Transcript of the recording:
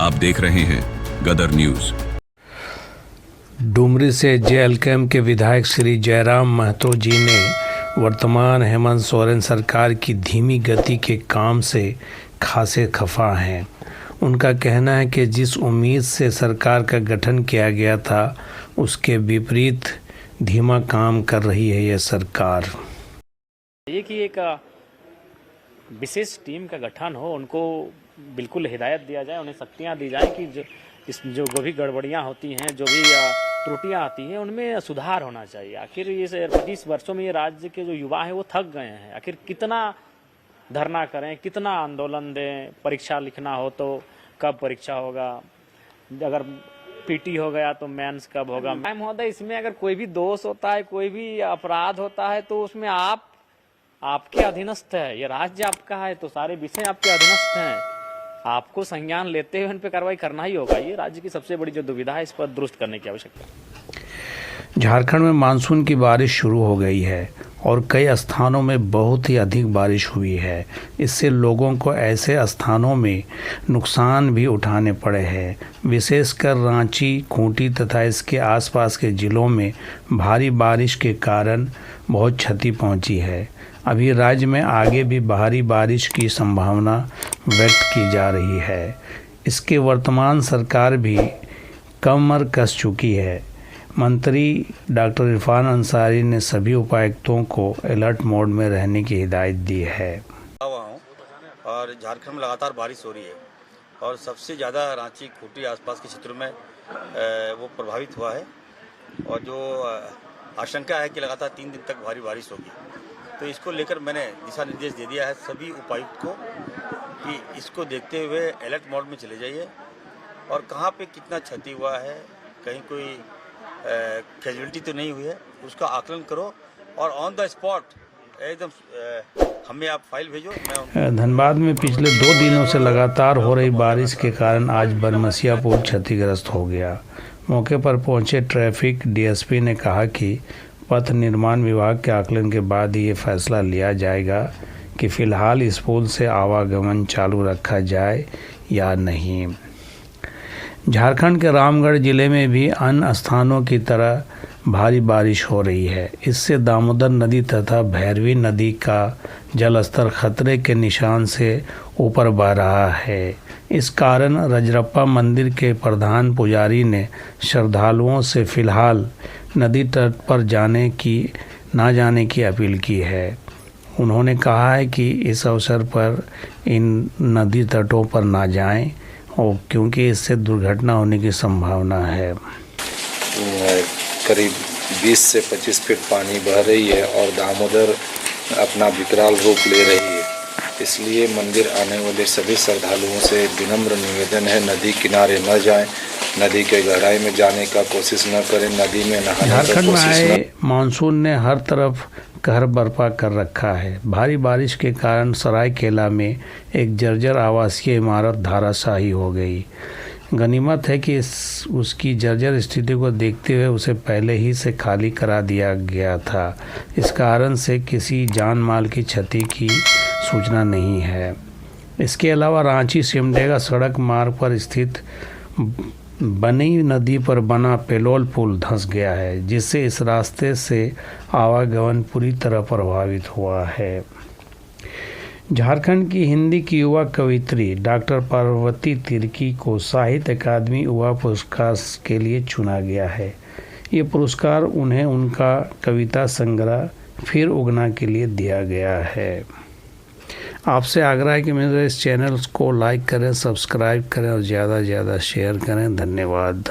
आप देख रहे हैं गदर न्यूज। डुमरी से जेएलकेएम के विधायक श्री जयराम महतो जी ने वर्तमान हेमंत सोरेन सरकार की धीमी गति के काम से खासे खफा हैं। उनका कहना है कि जिस उम्मीद से सरकार का गठन किया गया था उसके विपरीत धीमा काम कर रही है यह सरकार। ये कि एक विशेष टीम का गठन हो, उनको बिल्कुल हिदायत दिया जाए, उन्हें शक्तियाँ दी जाए कि जो भी गड़बड़ियाँ होती हैं, जो भी त्रुटियाँ आती हैं, उनमें सुधार होना चाहिए। आखिर ये 25 वर्षों में ये राज्य के जो युवा हैं वो थक गए हैं। आखिर कितना धरना करें, कितना आंदोलन दें, परीक्षा लिखना हो तो कब परीक्षा होगा, अगर पीटी हो गया तो मेंस कब होगा। मैं महोदय, इसमें अगर कोई भी दोष होता है, कोई भी अपराध होता है तो उसमें आपके अधीनस्थ है, ये राज्य आपका है तो सारे विषय आपके अधीनस्थ हैं। आपको संज्ञान लेते हुए इन पर कार्रवाई करना ही होगा। ये राज्य की सबसे बड़ी जो दुविधा है, इस पर दुरुस्त करने की आवश्यकता है। झारखंड में मानसून की बारिश शुरू हो गई है और कई स्थानों में बहुत ही अधिक बारिश हुई है। इससे लोगों को ऐसे स्थानों में नुकसान भी उठाने पड़े हैं। विशेषकर रांची, खूंटी तथा इसके आसपास के ज़िलों में भारी बारिश के कारण बहुत क्षति पहुंची है। अभी राज्य में आगे भी भारी बारिश की संभावना व्यक्त की जा रही है। इसके वर्तमान सरकार भी कमर कस चुकी है। मंत्री डॉक्टर इरफान अंसारी ने सभी उपायुक्तों को अलर्ट मोड में रहने की हिदायत दी है। और झारखंड में लगातार बारिश हो रही है और सबसे ज़्यादा रांची, खूंटी आसपास के क्षेत्रों में वो प्रभावित हुआ है और जो आशंका है कि लगातार 3 दिन तक भारी बारिश होगी। तो इसको लेकर मैंने दिशा निर्देश दे दिया है सभी उपायुक्त को कि इसको देखते हुए अलर्ट मोड में चले जाइए और कहाँ पे कितना क्षति हुआ है, कहीं कोई कैजुअलिटी तो नहीं हुई है, उसका आकलन करो और ऑन द स्पॉट एकदम हमें आप फाइल भेजो। धनबाद में पिछले 2 दिनों से लगातार हो रही बारिश के कारण आज बरमसिया पुल क्षतिग्रस्त हो गया। मौके पर पहुंचे ट्रैफिक डीएसपी ने कहा कि पथ निर्माण विभाग के आकलन के बाद ही ये फैसला लिया जाएगा कि फ़िलहाल इस पुल से आवागमन चालू रखा जाए या नहीं। झारखंड के रामगढ़ ज़िले में भी अन्य स्थानों की तरह भारी बारिश हो रही है। इससे दामोदर नदी तथा भैरवी नदी का जलस्तर खतरे के निशान से ऊपर बह रहा है। इस कारण रजरप्पा मंदिर के प्रधान पुजारी ने श्रद्धालुओं से फ़िलहाल नदी तट पर ना जाने की अपील की है। उन्होंने कहा है कि इस अवसर पर इन नदी तटों पर ना जाएं और क्योंकि इससे दुर्घटना होने की संभावना है। करीब 20 से 25 फीट पानी बह रही है और दामोदर अपना विकराल रूप ले रही है। इसलिए मंदिर आने वाले सभी श्रद्धालुओं से विनम्र निवेदन है, नदी किनारे न जाएं, नदी के गहराई में जाने का कोशिश न करें, नदी में नहाने का झारखंड में कोशिश आए मानसून ने हर तरफ कहर बर्पा कर रखा है। भारी बारिश के कारण सरायकेला में एक जर्जर आवासीय इमारत धराशायी हो गई। गनीमत है कि उसकी जर्जर स्थिति को देखते हुए उसे पहले ही से खाली करा दिया गया था। इस कारण से किसी जान माल की क्षति की सूचना नहीं है। इसके अलावा रांची सिमडेगा सड़क मार्ग पर स्थित बनी नदी पर बना पेलोल पुल धंस गया है, जिससे इस रास्ते से आवागमन पूरी तरह प्रभावित हुआ है। झारखंड की हिंदी की युवा कवियत्री डॉक्टर पार्वती तिर्की को साहित्य अकादमी युवा पुरस्कार के लिए चुना गया है। ये पुरस्कार उन्हें उनका कविता संग्रह फिर उगना के लिए दिया गया है। आपसे आग्रह है कि मेरे इस चैनल को लाइक करें, सब्सक्राइब करें और ज़्यादा से ज़्यादा शेयर करें। धन्यवाद।